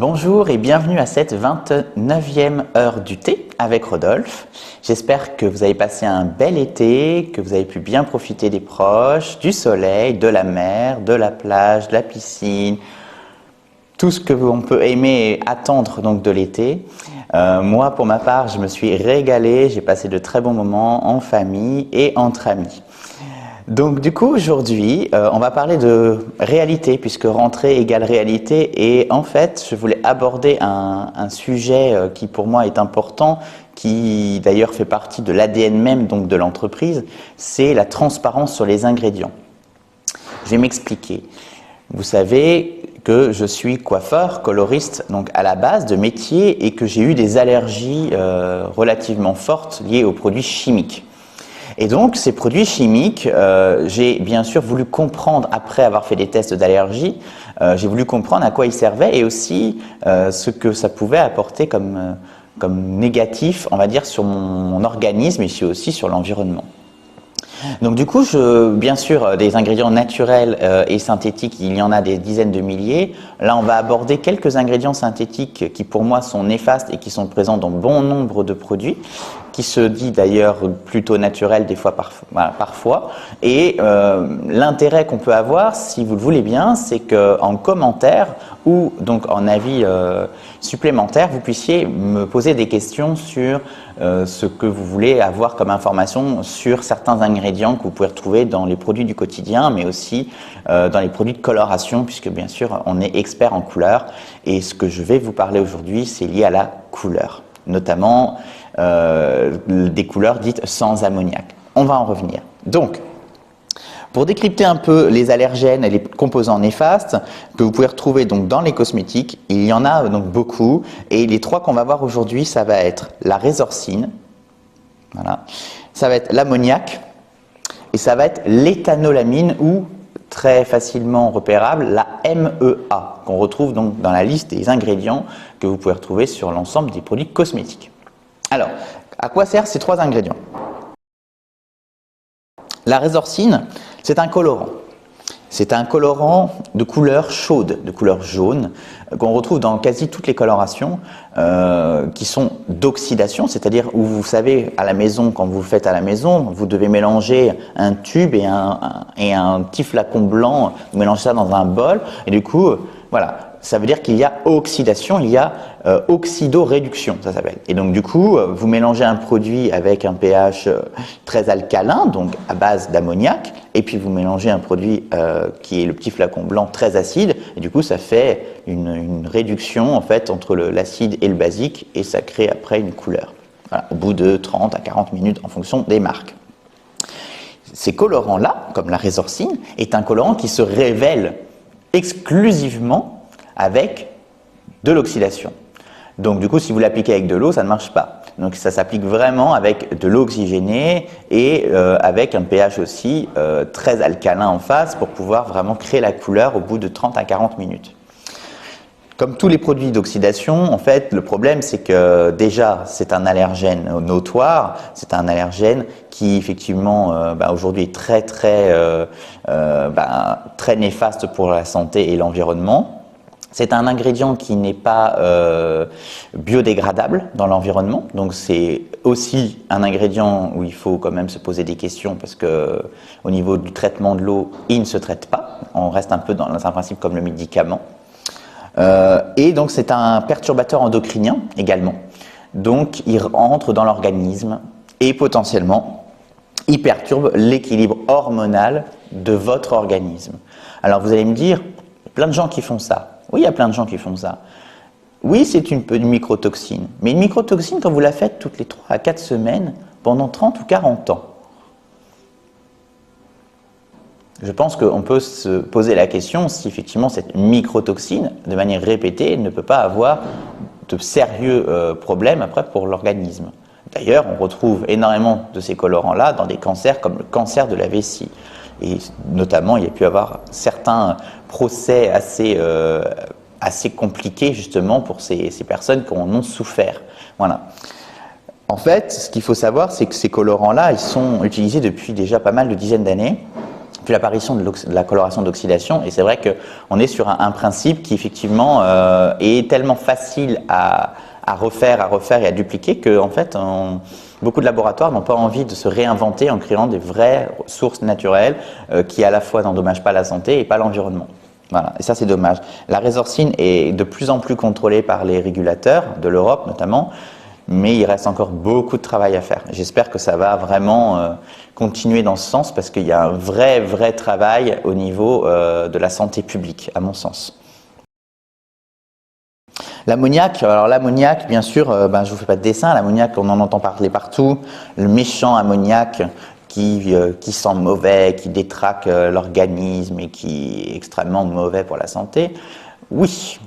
Bonjour et bienvenue à cette 29e heure du thé avec Rodolphe. J'espère que vous avez passé un bel été, que vous avez pu bien profiter des proches, du soleil, de la mer, de la plage, de la piscine, tout ce que l'on peut aimer et attendre donc de l'été. Moi, pour ma part, je me suis régalé, j'ai passé de très bons moments en famille et entre amis. Donc du coup aujourd'hui on va parler de réalité puisque rentrée égale réalité et en fait je voulais aborder un sujet qui pour moi est important, qui d'ailleurs fait partie de l'ADN même donc de l'entreprise, c'est la transparence sur les ingrédients. Je vais m'expliquer. Vous savez que je suis coiffeur, coloriste donc à la base de métier et que j'ai eu des allergies relativement fortes liées aux produits chimiques. Et donc, ces produits chimiques, j'ai bien sûr voulu comprendre, après avoir fait des tests d'allergie, j'ai voulu comprendre à quoi ils servaient et aussi ce que ça pouvait apporter comme négatif, on va dire, sur mon organisme et aussi sur l'environnement. Donc du coup, bien sûr, des ingrédients naturels et synthétiques, il y en a des dizaines de milliers. Là, on va aborder quelques ingrédients synthétiques qui pour moi sont néfastes et qui sont présents dans bon nombre de produits, qui se dit d'ailleurs plutôt naturel des fois parfois. Et l'intérêt qu'on peut avoir, si vous le voulez bien, c'est qu'en commentaire ou donc en avis supplémentaire, vous puissiez me poser des questions sur ce que vous voulez avoir comme information sur certains ingrédients que vous pouvez retrouver dans les produits du quotidien, mais aussi dans les produits de coloration, puisque bien sûr on est expert en couleurs. Et ce que je vais vous parler aujourd'hui, c'est lié à la couleur, notamment des couleurs dites sans ammoniac. On va en revenir. Donc, pour décrypter un peu les allergènes et les composants néfastes que vous pouvez retrouver donc dans les cosmétiques, il y en a donc beaucoup. Et les trois qu'on va voir aujourd'hui, ça va être la résorcine, voilà, ça va être l'ammoniac et ça va être l'éthanolamine ou très facilement repérable, la MEA, qu'on retrouve donc dans la liste des ingrédients que vous pouvez retrouver sur l'ensemble des produits cosmétiques. Alors, à quoi servent ces trois ingrédients? La résorcine, c'est un colorant. C'est un colorant de couleur chaude, de couleur jaune, qu'on retrouve dans quasi toutes les colorations qui sont d'oxydation, c'est-à-dire où vous savez, à la maison, quand vous le faites à la maison, vous devez mélanger un tube et un petit flacon blanc, vous mélangez ça dans un bol, et du coup, voilà. Ça veut dire qu'il y a oxydation, il y a oxydoréduction, ça s'appelle. Et donc du coup, vous mélangez un produit avec un pH très alcalin, donc à base d'ammoniac, et puis vous mélangez un produit qui est le petit flacon blanc très acide, et du coup ça fait une réduction en fait entre l'acide et le basique, et ça crée après une couleur. Voilà, au bout de 30 à 40 minutes en fonction des marques. Ces colorants-là, comme la résorcine, est un colorant qui se révèle exclusivement avec de l'oxydation. Donc du coup, si vous l'appliquez avec de l'eau, ça ne marche pas. Donc ça s'applique vraiment avec de l'eau oxygénée et avec un pH aussi très alcalin en face pour pouvoir vraiment créer la couleur au bout de 30 à 40 minutes. Comme tous les produits d'oxydation, en fait, le problème c'est que déjà c'est un allergène notoire, c'est un allergène qui effectivement aujourd'hui est très néfaste pour la santé et l'environnement. C'est un ingrédient qui n'est pas biodégradable dans l'environnement, donc c'est aussi un ingrédient où il faut quand même se poser des questions parce que au niveau du traitement de l'eau, il ne se traite pas, on reste un peu dans un principe comme le médicament. Et donc c'est un perturbateur endocrinien également, donc il entre dans l'organisme et potentiellement il perturbe l'équilibre hormonal de votre organisme. Alors vous allez me dire, il y a plein de gens qui font ça. Oui, il y a plein de gens qui font ça. Oui, c'est une microtoxine. Mais une microtoxine, quand vous la faites toutes les 3 à 4 semaines, pendant 30 ou 40 ans, je pense qu'on peut se poser la question si effectivement cette microtoxine, de manière répétée, ne peut pas avoir de sérieux problèmes après pour l'organisme. D'ailleurs, on retrouve énormément de ces colorants-là dans des cancers comme le cancer de la vessie. Et notamment, il y a pu avoir certains procès assez compliqués justement pour ces personnes qui en ont souffert. Voilà. En fait, ce qu'il faut savoir, c'est que ces colorants-là, ils sont utilisés depuis déjà pas mal de dizaines d'années, puis l'apparition de la coloration d'oxydation. Et c'est vrai qu'on est sur un principe qui effectivement est tellement facile à refaire et à dupliquer que en fait, beaucoup de laboratoires n'ont pas envie de se réinventer en créant des vraies sources naturelles qui à la fois n'endommagent pas la santé et pas l'environnement. Voilà, et ça c'est dommage. La résorcine est de plus en plus contrôlée par les régulateurs de l'Europe notamment, mais il reste encore beaucoup de travail à faire. J'espère que ça va vraiment continuer dans ce sens parce qu'il y a un vrai travail au niveau de la santé publique, à mon sens. L'ammoniac, alors l'ammoniac, bien sûr, je ne vous fais pas de dessin, l'ammoniac, on en entend parler partout, le méchant ammoniac qui sent mauvais, qui détraque l'organisme et qui est extrêmement mauvais pour la santé. Oui,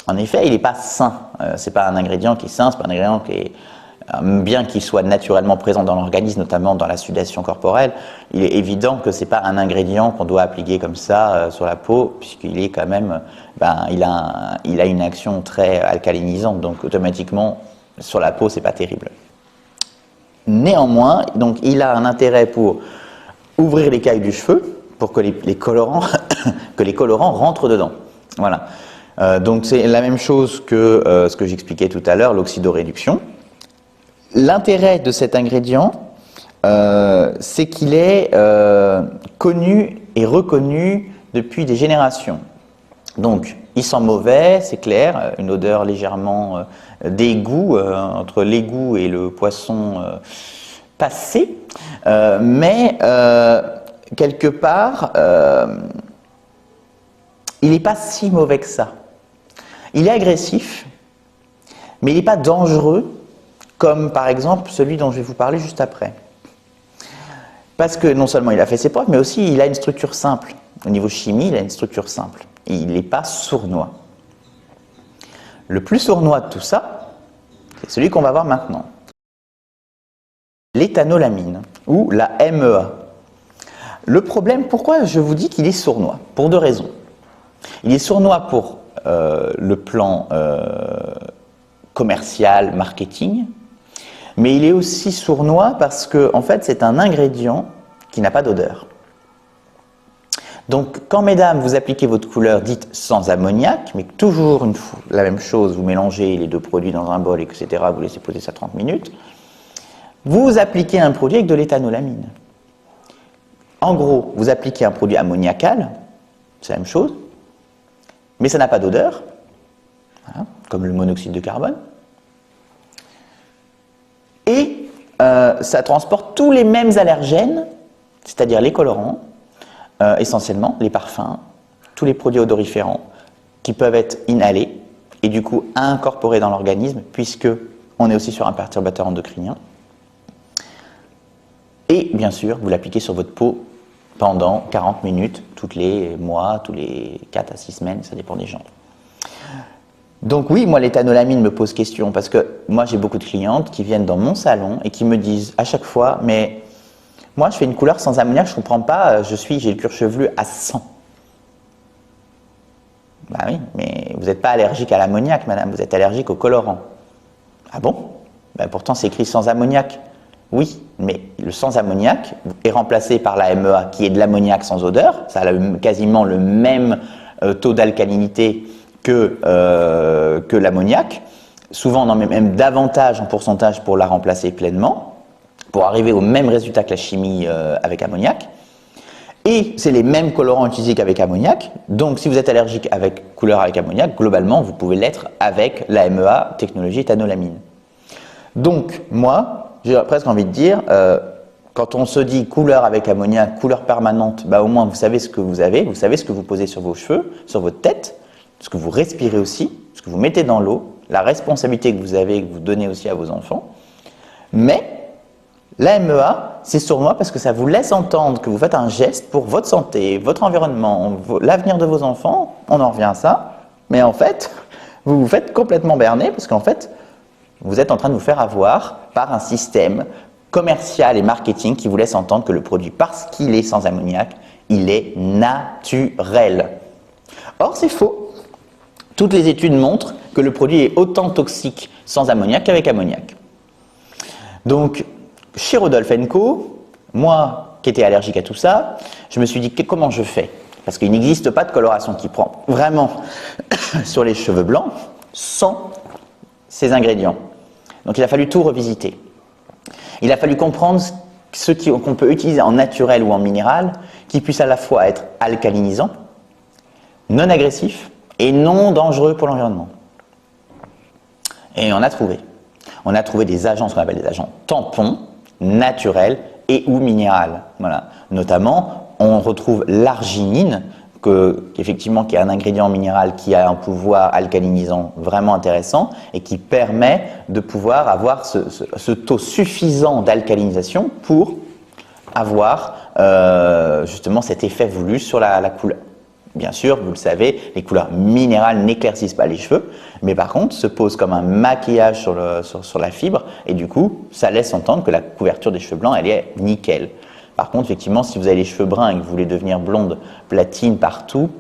en effet, il n'est pas sain. C'est pas un ingrédient qui est sain, c'est pas un ingrédient qui est bien qu'il soit naturellement présent dans l'organisme, notamment dans la sudation corporelle. Il est évident que c'est pas un ingrédient qu'on doit appliquer comme ça sur la peau, puisqu'il est quand même, il a une action très alcalinisante, donc automatiquement sur la peau c'est pas terrible. Néanmoins, donc il a un intérêt pour ouvrir l'écaille du cheveu, pour que les colorants, rentrent dedans. Voilà. Donc c'est la même chose que ce que j'expliquais tout à l'heure, l'oxydoréduction. L'intérêt de cet ingrédient, c'est qu'il est connu et reconnu depuis des générations. Donc, il sent mauvais, c'est clair, une odeur légèrement d'égout, entre l'égout et le poisson passé, mais quelque part, il n'est pas si mauvais que ça. Il est agressif, mais il n'est pas dangereux, comme par exemple celui dont je vais vous parler juste après. Parce que non seulement il a fait ses preuves, mais aussi il a une structure simple. Au niveau chimie, il a une structure simple. Et il n'est pas sournois. Le plus sournois de tout ça, c'est celui qu'on va voir maintenant. L'éthanolamine, ou la MEA. Le problème, pourquoi je vous dis qu'il est sournois? Pour deux raisons. Il est sournois pour le plan commercial, marketing, mais il est aussi sournois parce que en fait, c'est un ingrédient qui n'a pas d'odeur. Donc, quand mesdames, vous appliquez votre couleur dite sans ammoniac, mais toujours la même chose, vous mélangez les deux produits dans un bol, etc., vous laissez poser ça 30 minutes, vous appliquez un produit avec de l'éthanolamine. En gros, vous appliquez un produit ammoniacal, c'est la même chose, mais ça n'a pas d'odeur, voilà, comme le monoxyde de carbone, et ça transporte tous les mêmes allergènes, c'est-à-dire les colorants, essentiellement les parfums, tous les produits odoriférants qui peuvent être inhalés et du coup incorporés dans l'organisme puisque on est aussi sur un perturbateur endocrinien. Et bien sûr, vous l'appliquez sur votre peau pendant 40 minutes, tous les mois, tous les 4 à 6 semaines, ça dépend des gens. Donc oui, moi l'éthanolamine me pose question parce que moi j'ai beaucoup de clientes qui viennent dans mon salon et qui me disent à chaque fois, mais moi je fais une couleur sans ammoniac, je ne comprends pas, j'ai le cuir chevelu à 100. Bah oui, mais vous n'êtes pas allergique à l'ammoniac, madame, vous êtes allergique au colorant. Ah bon? Ben pourtant c'est écrit sans ammoniac. Oui, mais le sans ammoniac est remplacé par la MEA qui est de l'ammoniac sans odeur, ça a quasiment le même taux d'alcalinité que l'ammoniac. Souvent on en met même davantage en pourcentage pour la remplacer pleinement, pour arriver au même résultat que la chimie avec ammoniac. Et c'est les mêmes colorants utilisés qu'avec ammoniac. Donc si vous êtes allergique avec couleur avec ammoniac, globalement vous pouvez l'être avec la MEA technologie éthanolamine. Donc moi, j'ai presque envie de dire, quand on se dit couleur avec ammoniac, couleur permanente, bah au moins vous savez ce que vous avez, vous savez ce que vous posez sur vos cheveux, sur votre tête, ce que vous respirez aussi, ce que vous mettez dans l'eau, la responsabilité que vous avez et que vous donnez aussi à vos enfants. Mais la MEA, c'est sournois parce que ça vous laisse entendre que vous faites un geste pour votre santé, votre environnement, l'avenir de vos enfants, on en revient à ça, mais en fait, vous vous faites complètement berner parce qu'en fait, vous êtes en train de vous faire avoir par un système commercial et marketing qui vous laisse entendre que le produit, parce qu'il est sans ammoniac, il est naturel. Or, c'est faux. Toutes les études montrent que le produit est autant toxique sans ammoniac qu'avec ammoniac. Donc, chez Rodolphe & Co, moi, qui était allergique à tout ça, je me suis dit comment je fais? Parce qu'il n'existe pas de coloration qui prend vraiment sur les cheveux blancs sans ces ingrédients. Donc il a fallu tout revisiter. Il a fallu comprendre ce qu'on peut utiliser en naturel ou en minéral, qui puisse à la fois être alcalinisant, non agressif et non dangereux pour l'environnement. Et on a trouvé. On a trouvé des agents, ce qu'on appelle des agents tampons, naturels et ou minérales. Voilà. Notamment, on retrouve l'arginine, effectivement, qui est un ingrédient minéral qui a un pouvoir alcalinisant vraiment intéressant et qui permet de pouvoir avoir ce taux suffisant d'alcalinisation pour avoir justement cet effet voulu sur la couleur. Bien sûr, vous le savez, les couleurs minérales n'éclaircissent pas les cheveux, mais par contre se posent comme un maquillage sur la fibre et du coup, ça laisse entendre que la couverture des cheveux blancs, elle est nickel. Par contre, effectivement, si vous avez les cheveux bruns et que vous voulez devenir blonde, platine partout,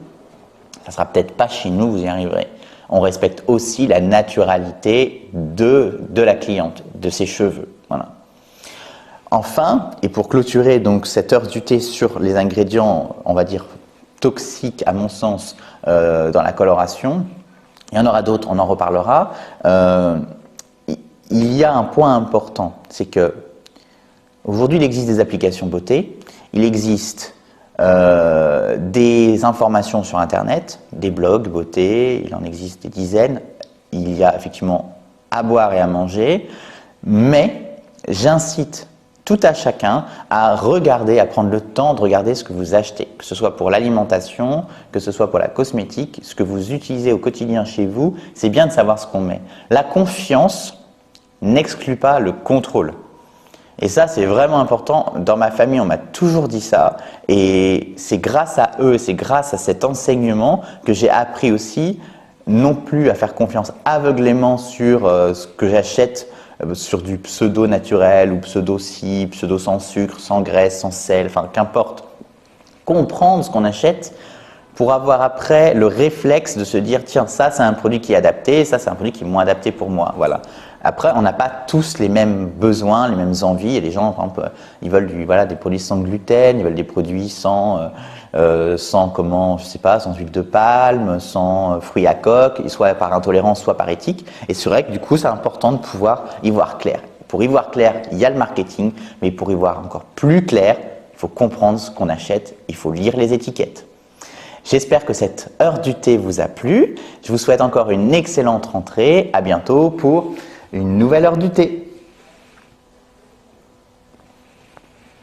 ça ne sera peut-être pas chez nous, vous y arriverez. On respecte aussi la naturalité de la cliente, de ses cheveux. Voilà. Enfin, et pour clôturer donc cette heure du thé sur les ingrédients, on va dire toxiques à mon sens, dans la coloration, il y en aura d'autres, on en reparlera. Il y a un point important, c'est que aujourd'hui, il existe des applications beauté, il existe des informations sur Internet, des blogs beauté, il en existe des dizaines. Il y a effectivement à boire et à manger, mais j'incite tout à chacun à regarder, à prendre le temps de regarder ce que vous achetez, que ce soit pour l'alimentation, que ce soit pour la cosmétique, ce que vous utilisez au quotidien chez vous, c'est bien de savoir ce qu'on met. La confiance n'exclut pas le contrôle. Et ça, c'est vraiment important. Dans ma famille, on m'a toujours dit ça. Et c'est grâce à eux, c'est grâce à cet enseignement que j'ai appris aussi non plus à faire confiance aveuglément sur ce que j'achète, sur du pseudo naturel ou pseudo-ci, pseudo sans sucre, sans graisse, sans sel, enfin qu'importe. Comprendre ce qu'on achète pour avoir après le réflexe de se dire tiens, ça c'est un produit qui est adapté, ça c'est un produit qui est moins adapté pour moi. Voilà. Après, on n'a pas tous les mêmes besoins, les mêmes envies. Il y a des gens, par exemple, ils veulent des produits sans gluten, ils veulent des produits sans sans huile de palme, sans fruits à coque, soit par intolérance, soit par éthique. Et c'est vrai que du coup, c'est important de pouvoir y voir clair. Pour y voir clair, il y a le marketing, mais pour y voir encore plus clair, il faut comprendre ce qu'on achète, il faut lire les étiquettes. J'espère que cette heure du thé vous a plu. Je vous souhaite encore une excellente rentrée. À bientôt pour une nouvelle heure du thé.